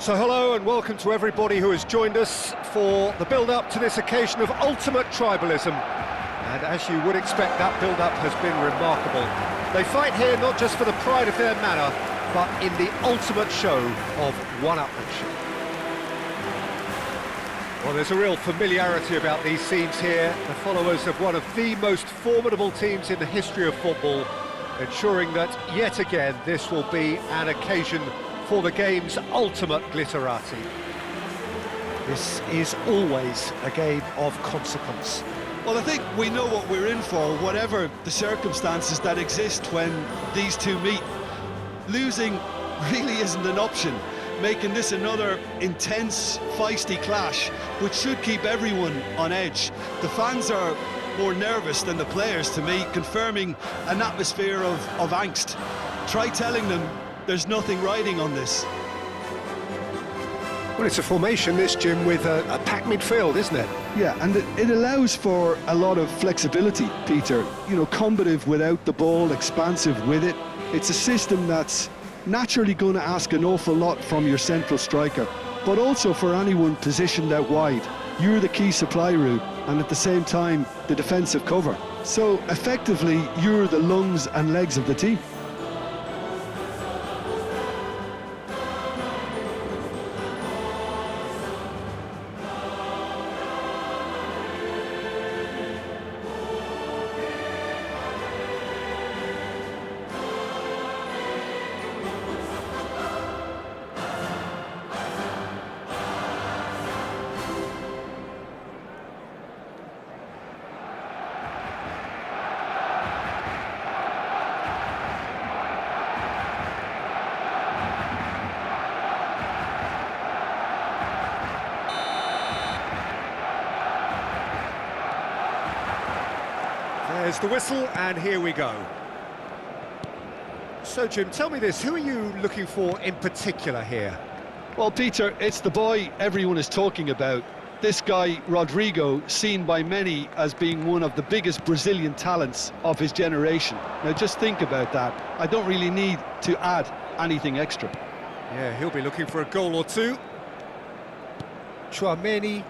So hello and welcome to everybody who has joined us for the build-up to this occasion of ultimate tribalism. And as you would expect, that build-up has been remarkable. They fight here not just for the pride of their manor, but in the ultimate show of one-upmanship. Well, there's a real familiarity about these scenes here. The followers of one of the most formidable teams in the history of football, ensuring that, yet again, this will be an occasion for the game's ultimate glitterati. This is always a game of consequence. Well, I think we know what we're in for, whatever the circumstances that exist when these two meet. Losing really isn't an option, making this another intense, feisty clash, which should keep everyone on edge. The fans are more nervous than the players, to me, confirming an atmosphere of angst. Try telling them there's nothing riding on this. Well, it's a formation, this, Jim, with a packed midfield, isn't it? Yeah, and it allows for a lot of flexibility, Peter. You know, combative without the ball, expansive with it. It's a system that's naturally going to ask an awful lot from your central striker, but also for anyone positioned out wide. You're the key supply route, and at the same time, the defensive cover. So, effectively, you're the lungs and legs of the team. There's the whistle, and here we go. So, Jim, tell me this, who are you looking for in particular here? Well, Peter, it's the boy everyone is talking about. This guy, Rodrigo, seen by many as being one of the biggest Brazilian talents of his generation. Now, just think about that. I don't really need to add anything extra. Yeah, he'll be looking for a goal or two. Chouameni.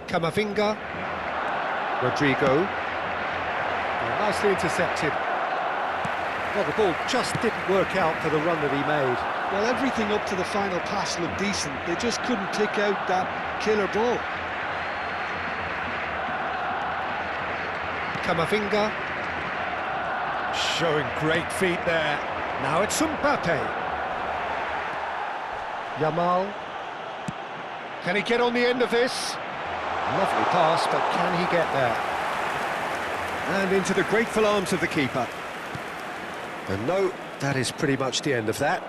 Camavinga. Rodrigo. Yeah, nicely intercepted. Well, the ball just didn't work out for the run that he made. Well, everything up to the final pass looked decent. They just couldn't pick out that killer ball. Camavinga. Showing great feet there. Now it's Mbappe. Yamal. Can he get on the end of this? Lovely pass, but can he get there? And into the grateful arms of the keeper. And no, that is pretty much the end of that.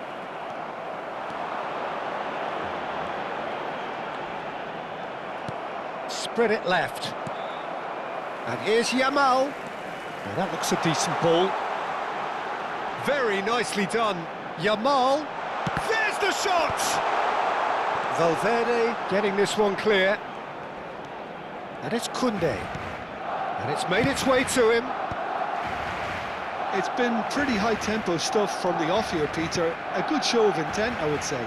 Spread it left. And here's Yamal. Now that looks a decent ball. Very nicely done. Yamal. There's the shot! Valverde getting this one clear. And it's Koundé. And it's made its way to him. It's been pretty high-tempo stuff from the off here, Peter. A good show of intent, I would say.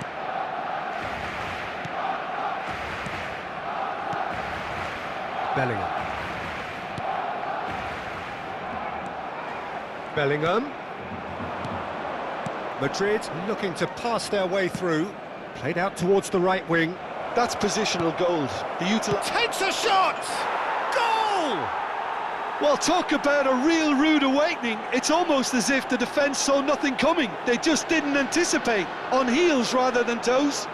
Bellingham. Madrid looking to pass their way through. Played out towards the right wing. That's positional gold. Takes a shot! Goal! Well, talk about a real rude awakening. It's almost as if the defence saw nothing coming. They just didn't anticipate. On heels rather than toes.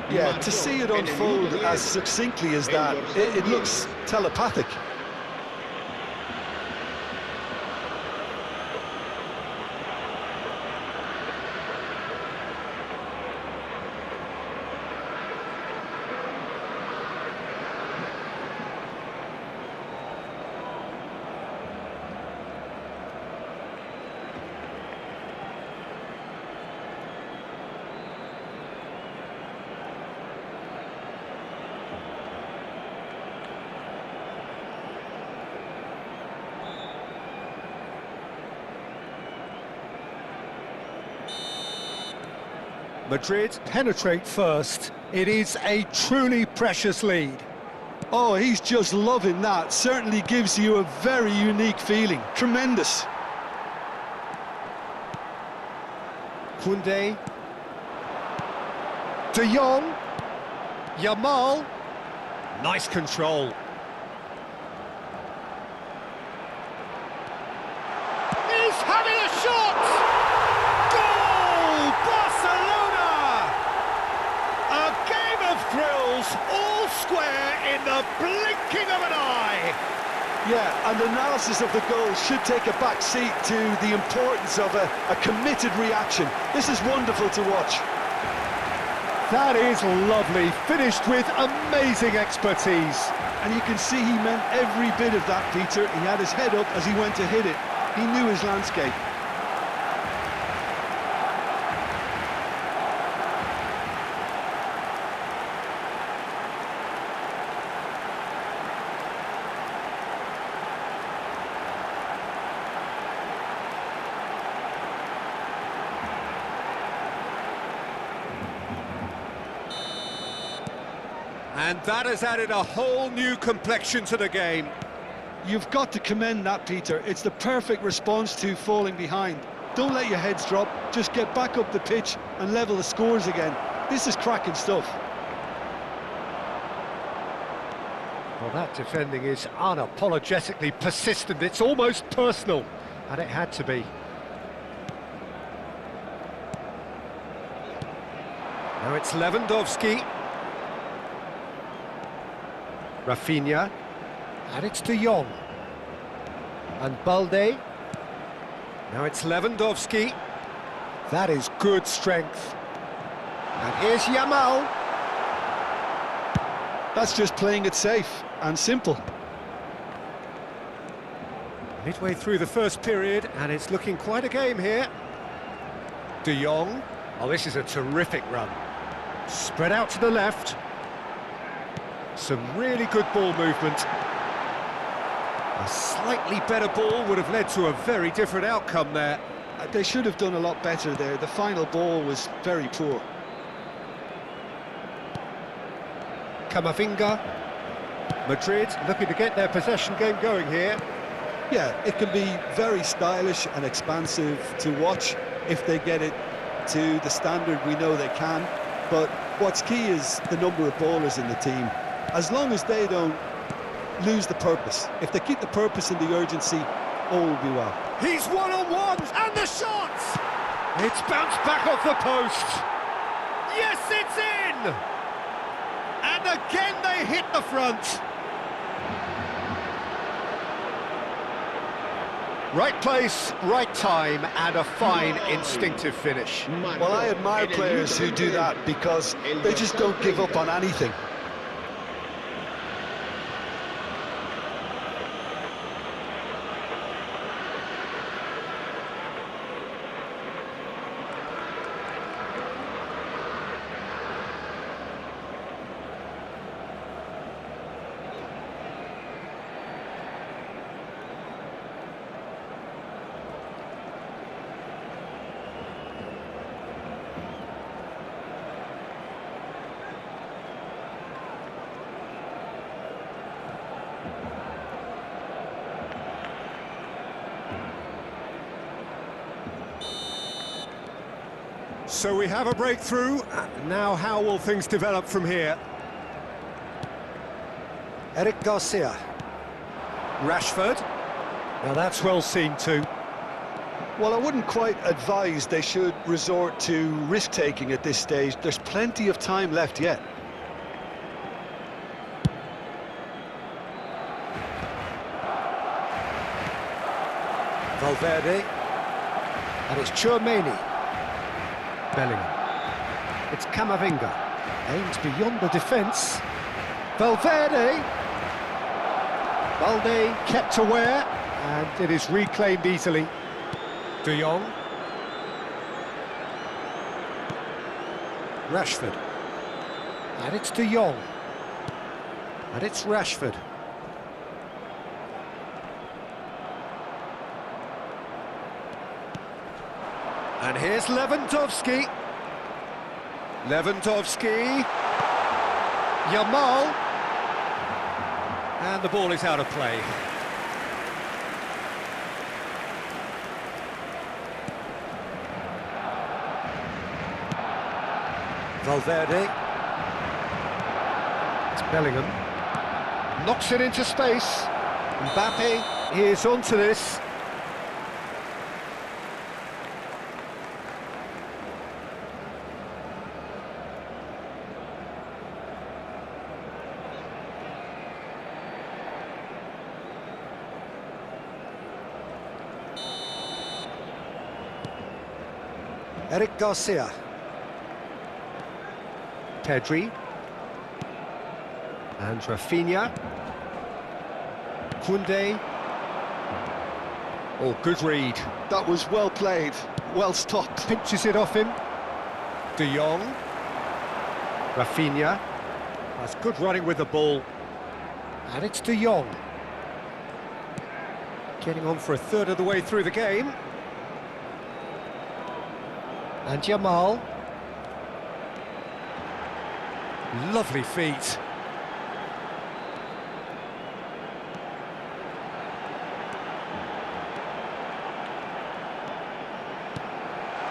Yeah, to see it unfold as succinctly as that, it looks telepathic. Madrid. Penetrate first. It is a truly precious lead. Oh, he's just loving that. Certainly gives you a very unique feeling. Tremendous. Koundé. De Jong. Yamal. Nice control. He's having a shot! Goal! Barcelona! A game of thrills, all square in the blinking of an eye. Yeah, and analysis of the goal should take a back seat to the importance of a committed reaction. This is wonderful to watch. That is lovely, finished with amazing expertise. And you can see he meant every bit of that, Peter. He had his head up as he went to hit it. He knew his landscape. And that has added a whole new complexion to the game. You've got to commend that, Peter. It's the perfect response to falling behind. Don't let your heads drop. Just get back up the pitch and level the scores again. This is cracking stuff. Well, that defending is unapologetically persistent. It's almost personal, and it had to be. Now it's Lewandowski. Rafinha. And it's De Jong. And Balde. Now it's Lewandowski. That is good strength. And here's Yamal. That's just playing it safe and simple. Midway through the first period, and it's looking quite a game here. De Jong. Oh, this is a terrific run. Spread out to the left. Some really good ball movement. A slightly better ball would have led to a very different outcome there. They should have done a lot better there. The final ball was very poor. Camavinga. Madrid looking to get their possession game going here. Yeah, it can be very stylish and expansive to watch if they get it to the standard we know they can. But what's key is the number of ballers in the team. As long as they don't lose the purpose, if they keep the purpose and the urgency, all will be well. He's one-on-one, and the shot! It's bounced back off the post. Yes, it's in! And again they hit the front. Right place, right time, and a fine instinctive finish. Well, I admire players who do that because they just don't give up on anything. So we have a breakthrough. Now how will things develop from here? Eric Garcia. Rashford. Now that's well seen too. Well, I wouldn't quite advise they should resort to risk-taking at this stage. There's plenty of time left yet. Valverde. And it's Tchouaméni. Bellingham. It's Camavinga. Aims beyond the defence. Valverde. Balde kept aware, and it is reclaimed easily. De Jong. Rashford. And it's De Jong. And it's Rashford. And here's Lewandowski. Lewandowski. Yamal. And the ball is out of play. Valverde. It's Bellingham. Knocks it into space. Mbappe is onto this. Eric Garcia. Pedri. And Rafinha. Koundé. Oh, good read. That was well played, well stopped. Pinches it off him. De Jong. Rafinha. That's good running with the ball. And it's De Jong. Getting on for a third of the way through the game. And Yamal. Lovely feet.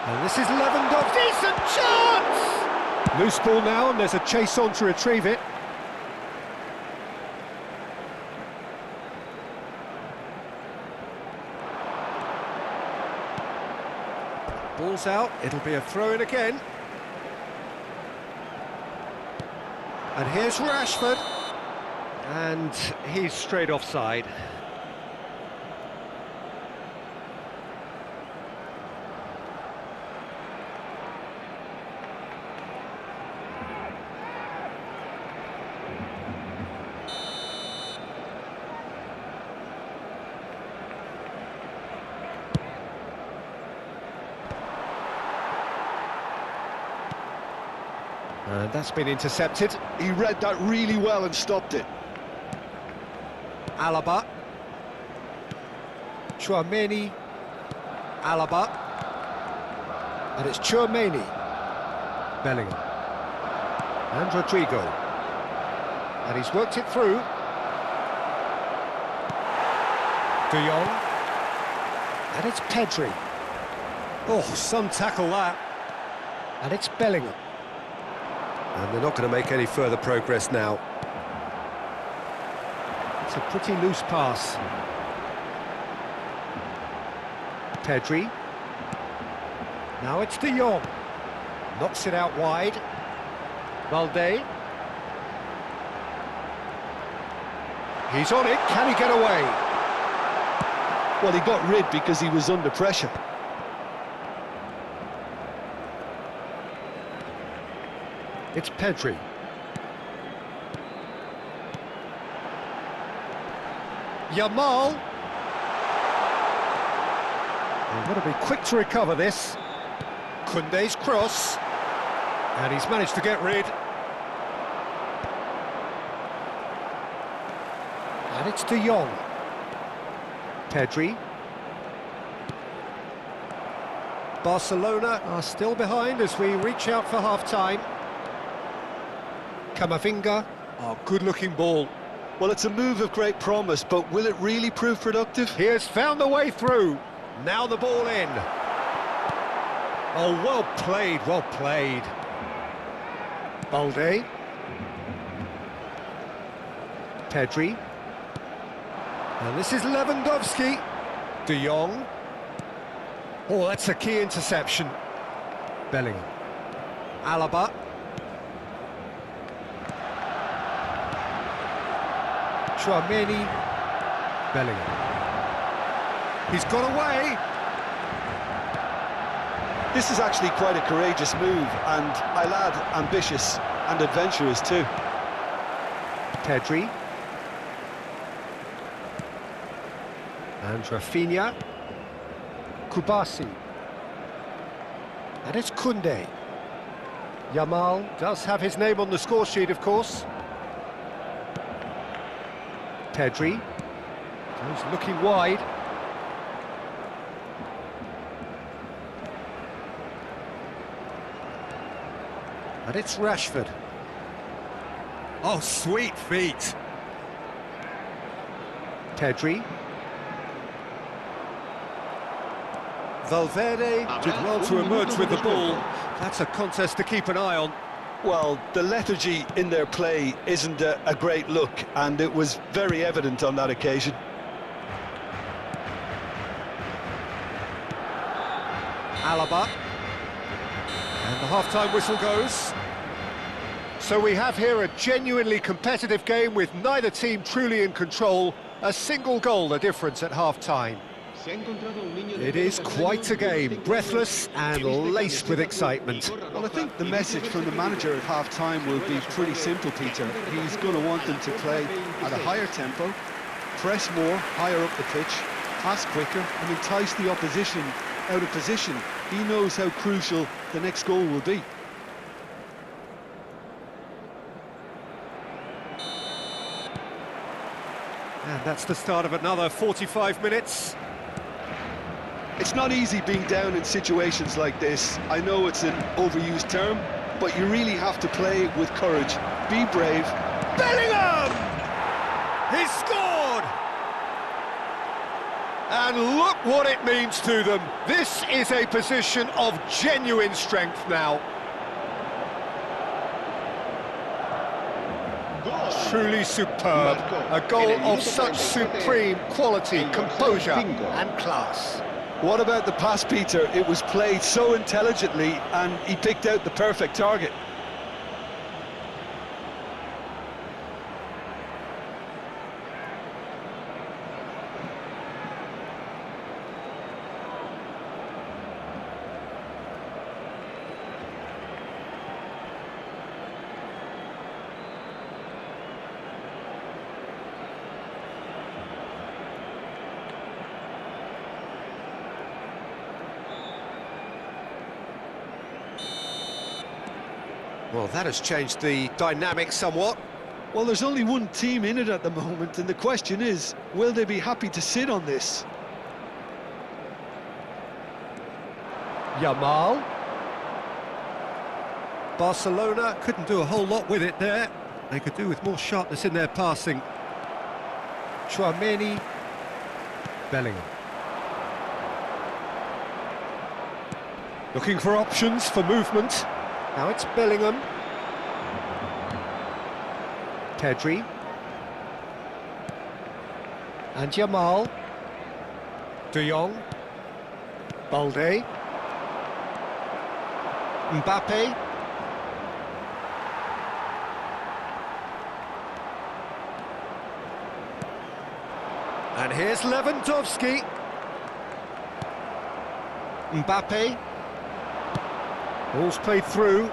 And this is Lewandowski. Decent chance! Loose ball now, and there's a chase on to retrieve it. Ball's out, it'll be a throw-in again. And here's Rashford. And he's straight offside. And that's been intercepted. He read that really well and stopped it. Alaba. Tchouaméni. Alaba. And it's Tchouaméni. Bellingham. And Rodrigo. And he's worked it through. De Jong. And it's Pedri. Oh, some tackle that. And it's Bellingham. And they're not going to make any further progress now. It's a pretty loose pass. Pedri. Now it's De Jong. Knocks it out wide. Valde. He's on it. Can he get away? Well, he got rid because he was under pressure. It's Pedri. Yamal. They've got to be quick to recover this. Koundé's cross. And he's managed to get rid. And it's De Jong. Pedri. Barcelona are still behind as we reach out for half-time. Camavinga, oh, good-looking ball. Well, it's a move of great promise, but will it really prove productive? He has found the way through. Now the ball in. Oh, well played, well played. Balde. Pedri. And this is Lewandowski. De Jong. Oh, that's a key interception. Bellingham. Alaba. Tchouaméni. Bellingham. He's got away. This is actually quite a courageous move, and I'll add ambitious and adventurous too. Pedri. And Rafinha. Kubasi. And it's Koundé. Yamal does have his name on the score sheet, of course. Pedri. He's looking wide. And it's Rashford. Oh, sweet feet. Pedri. Valverde did well to emerge with the ball. That's a contest to keep an eye on. Well, the lethargy in their play isn't a great look, and it was very evident on that occasion. Alaba. And the half-time whistle goes. So we have here a genuinely competitive game with neither team truly in control. A single goal the difference at half-time. It is quite a game, breathless and laced with excitement. Well, I think the message from the manager at half-time will be pretty simple, Peter. He's going to want them to play at a higher tempo, press more, higher up the pitch, pass quicker, and entice the opposition out of position. He knows how crucial the next goal will be. And that's the start of another 45 minutes. It's not easy being down in situations like this. I know it's an overused term, but you really have to play with courage. Be brave. Bellingham! He scored! And look what it means to them. This is a position of genuine strength now. Truly superb. A goal of such supreme quality, composure and class. What about the pass, Peter? It was played so intelligently and he picked out the perfect target. Well, that has changed the dynamic somewhat. Well, there's only one team in it at the moment, and the question is, will they be happy to sit on this? Yamal. Barcelona couldn't do a whole lot with it there. They could do with more sharpness in their passing. Tchouaméni. Bellingham. Looking for options for movement. Now it's Bellingham. Pedri. And Yamal. De Jong. Balde. Mbappe. And here's Lewandowski. Mbappe. Ball's played through.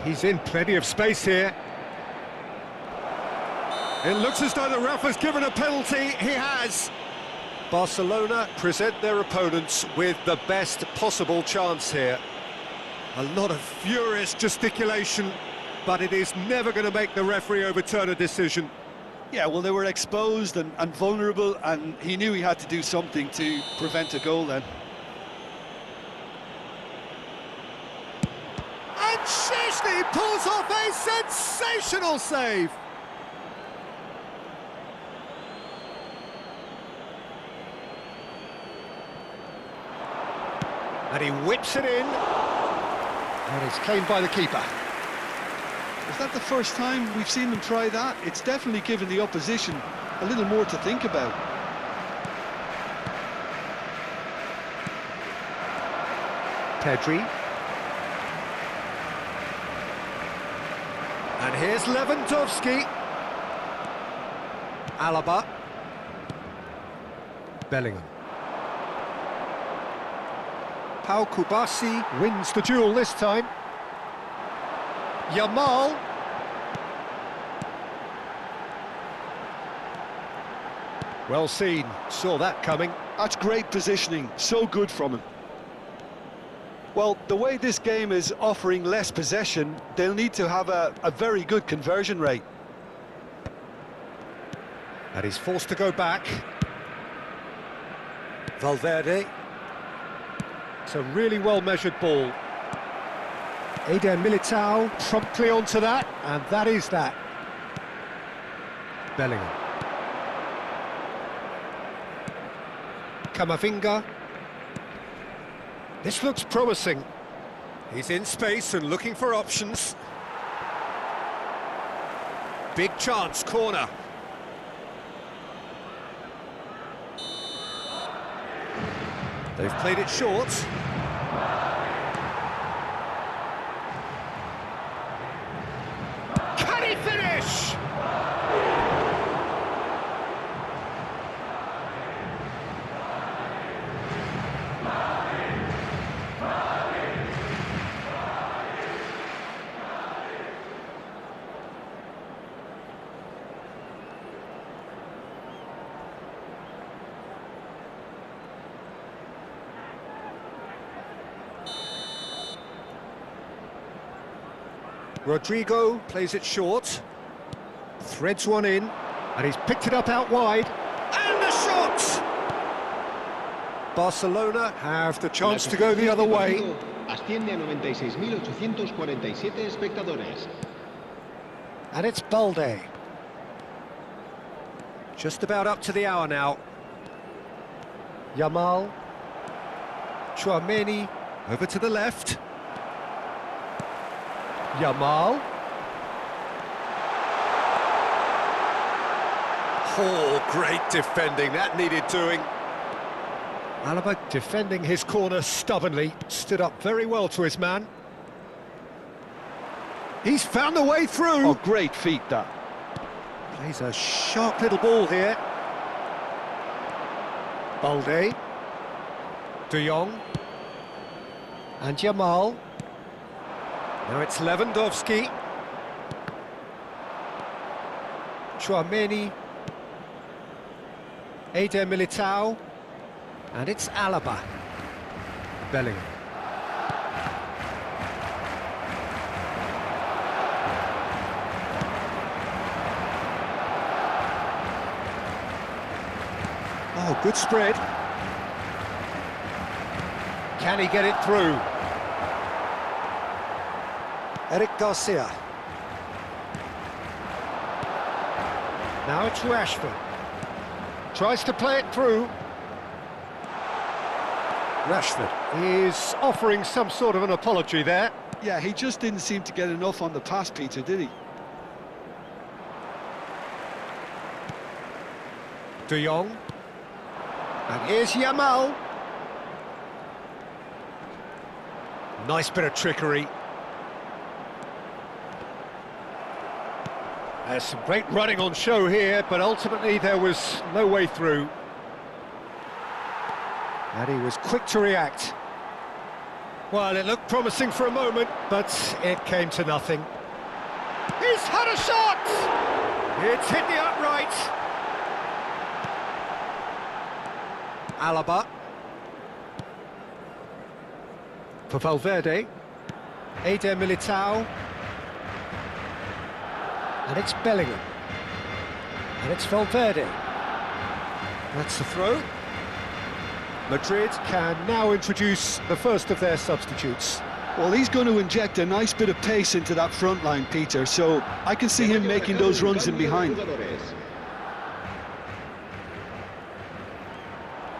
He's in plenty of space here. It looks as though the ref has given a penalty. He has. Barcelona present their opponents with the best possible chance here. A lot of furious gesticulation, but it is never going to make the referee overturn a decision. Yeah, well, they were exposed and vulnerable, and he knew he had to do something to prevent a goal then. And Szczęsny pulls off a sensational save. And he whips it in. And it's claimed by the keeper. Is that the first time we've seen them try that? It's definitely given the opposition a little more to think about. Pedri. And here's Lewandowski. Alaba. Bellingham. Pau Kubasi wins the duel this time. Yamal. Well seen, saw that coming. That's great positioning, so good from him. Well, the way this game is offering less possession, they'll need to have a very good conversion rate. And he's forced to go back. Valverde. It's a really well-measured ball. Eder Militao promptly onto that, and that is that. Bellingham. Camavinga. This looks promising. He's in space and looking for options. Big chance, corner. They've played it short. Can he finish? Rodrigo plays it short, threads one in, And he's picked it up out wide. and the shot! Barcelona have the chance to go the other way. Asciende a 96.847 espectadores. And it's Balde. Just about up to the hour now. Yamal. Chouameni over to the left. Yamal. Oh, great defending, that needed doing. Alaba defending his corner stubbornly. Stood up very well to his man. He's found the way through. Oh, great feat, that. Plays a sharp little ball here. Balde. De Jong. And Yamal. Now it's Lewandowski. Chouameni. Eder Militao. And it's Alaba. Bellingham. Oh, good spread. Can he get it through? Eric Garcia. Now it's Rashford. Tries to play it through. Rashford is offering some sort of an apology there. Yeah, he just didn't seem to get enough on the pass, Peter, did he? De Jong. And here's Yamal. Nice bit of trickery. There's some great running on show here, but ultimately there was no way through. And he was quick to react. Well, it looked promising for a moment, But it came to nothing. he's had a shot! It's hit the upright. Alaba. For Valverde. Eder Militao. And it's Bellingham. And it's Valverde. That's the throw. Madrid can now introduce the first of their substitutes. Well, he's going to inject a nice bit of pace into that front line, Peter, so I can see him making those runs in behind.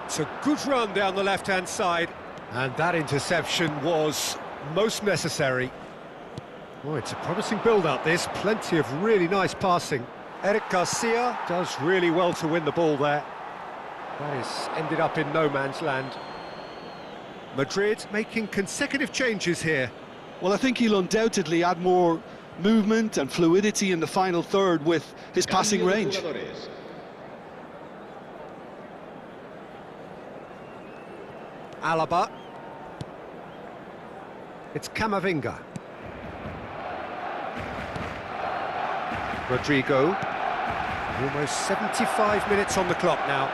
It's a good run down the left-hand side. And that interception was most necessary. Oh, it's a promising build-up, this. Plenty of really nice passing. Eric Garcia does really well to win the ball there. That has ended up in no man's land. Madrid making consecutive changes here. Well, I think he'll undoubtedly add more movement and fluidity in the final third with his passing range. Alaba. It's Camavinga. Rodrigo. Almost 75 minutes on the clock now.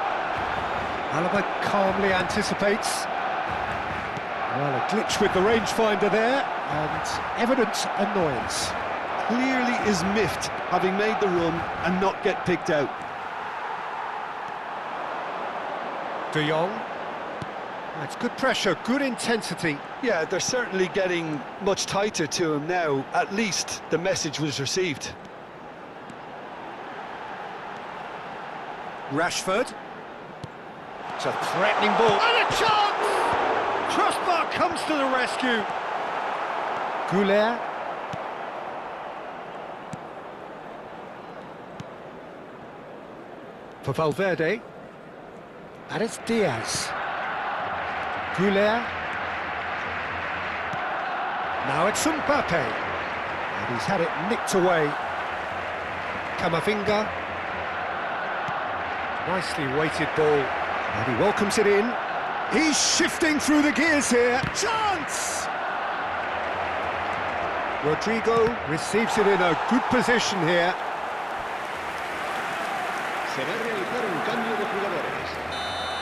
Alaba calmly anticipates. Well, a glitch with the rangefinder there, and evident annoyance. Clearly is miffed, having made the run and not get picked out. De Jong. That's good pressure, good intensity. Yeah, they're certainly getting much tighter to him now. At least the message was received. Rashford. It's a threatening ball. And a chance! Crossbar comes to the rescue. Goulet. For Valverde. And it's Diaz. Goulet. Now it's Mbappe. And he's had it nicked away. Camavinga. Nicely weighted ball. And he welcomes it in. He's shifting through the gears here. Chance! Rodrigo receives it in a good position here. Se va a realizar un cambio de jugadores.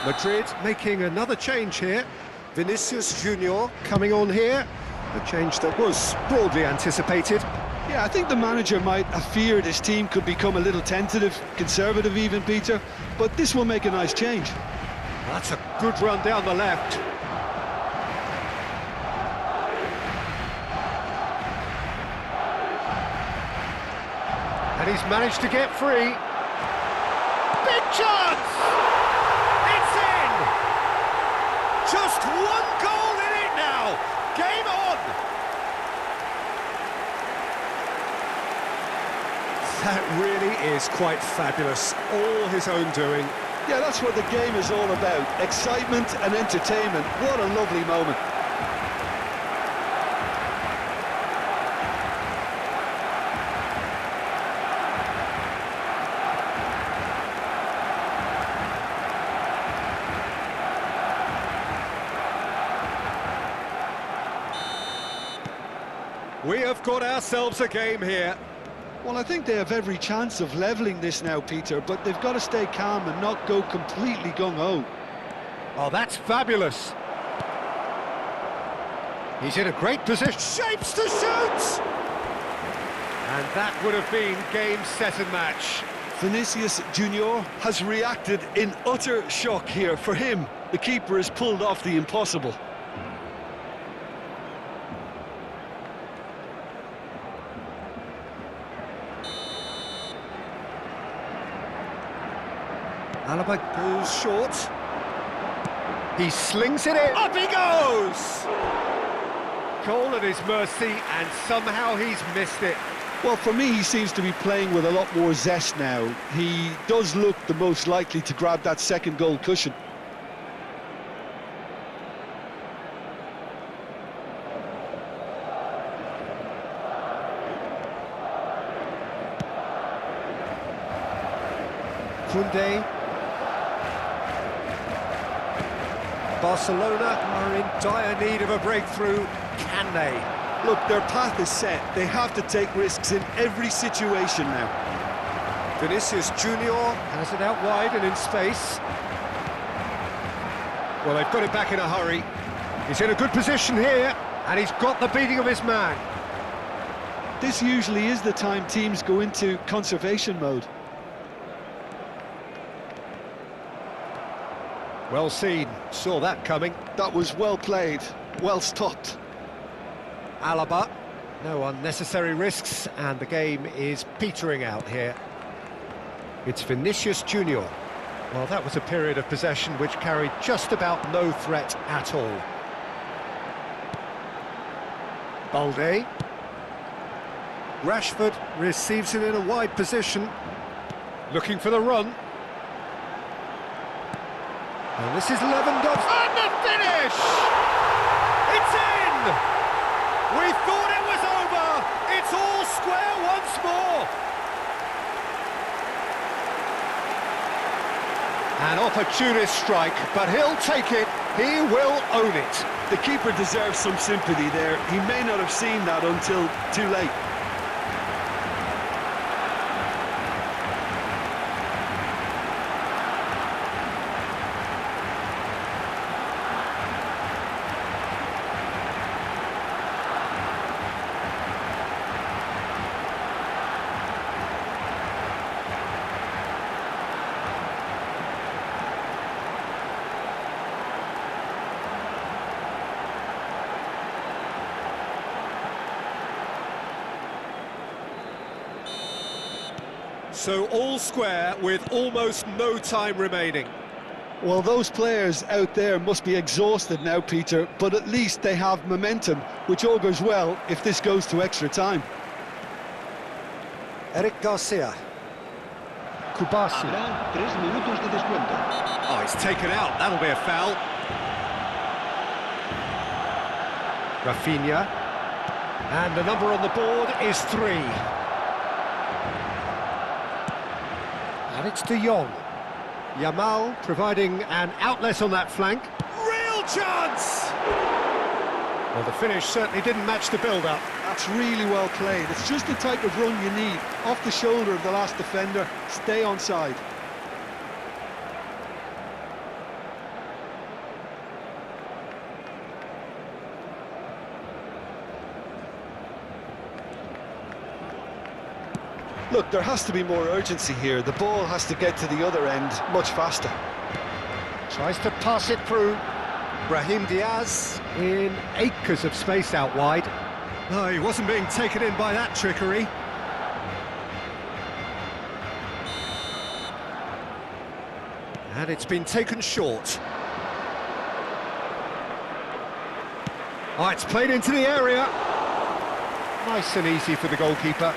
Madrid making another change here. Vinicius Jr coming on here. A change that was broadly anticipated. Yeah, I think the manager might have feared his team could become a little tentative, conservative even, Peter, but this will make a nice change. That's a good run down the left. And he's managed to get free. Big chance! It's in! Just one goal in it now! Game on! That really is quite fabulous. All his own doing. Yeah, that's what the game is all about. Excitement and entertainment. What a lovely moment. We have got ourselves a game here. Well, I think they have every chance of levelling this now, Peter, but they've got to stay calm and not go completely gung-ho. Oh, that's fabulous. He's in a great position. Shapes to shoot! And that would have been game, set and match. Vinicius Jr has reacted in utter shock here. For him, the keeper has pulled off the impossible. Alaba goes short. He slings it in. Up he goes! Goal at his mercy, and somehow he's missed it. Well, for me, he seems to be playing with a lot more zest now. He does look the most likely to grab that second goal cushion. Koundé. Barcelona are in dire need of a breakthrough. Can they? Look, their path is set. They have to take risks in every situation now. Vinicius Jr has it out wide and in space. Well, they've got it back in a hurry. He's in a good position here, and he's got the beating of his man. This usually is the time teams go into conservation mode. Well seen, saw that coming. That was well played, well stopped. Alaba, no unnecessary risks, and the game is petering out here. It's Vinicius Jr. Well, that was a period of possession which carried just about no threat at all. Balde. Rashford receives it in a wide position, looking for the run. And this is Lewandowski. And the finish! It's in! We thought it was over! It's all square once more! An opportunist strike, but he'll take it. He will own it. The keeper deserves some sympathy there. He may not have seen that until too late. So all square with almost no time remaining. Well, those players out there must be exhausted now, Peter, but at least they have momentum, which augurs well if this goes to extra time. Eric Garcia. Kubasi. Habrá 3 minutos de descuento. Oh, it's taken out. That'll be a foul. Rafinha. And the number on the board is 3. And it's De Jong. Yamal providing an outlet on that flank. Real chance! Well, the finish certainly didn't match the build-up. That's really well played. It's just the type of run you need. Off the shoulder of the last defender, stay onside. Look, there has to be more urgency here. The ball has to get to the other end much faster. Tries to pass it through. Brahim Diaz in acres of space out wide. No, he wasn't being taken in by that trickery. And it's been taken short. Oh, it's played into the area. Nice and easy for the goalkeeper.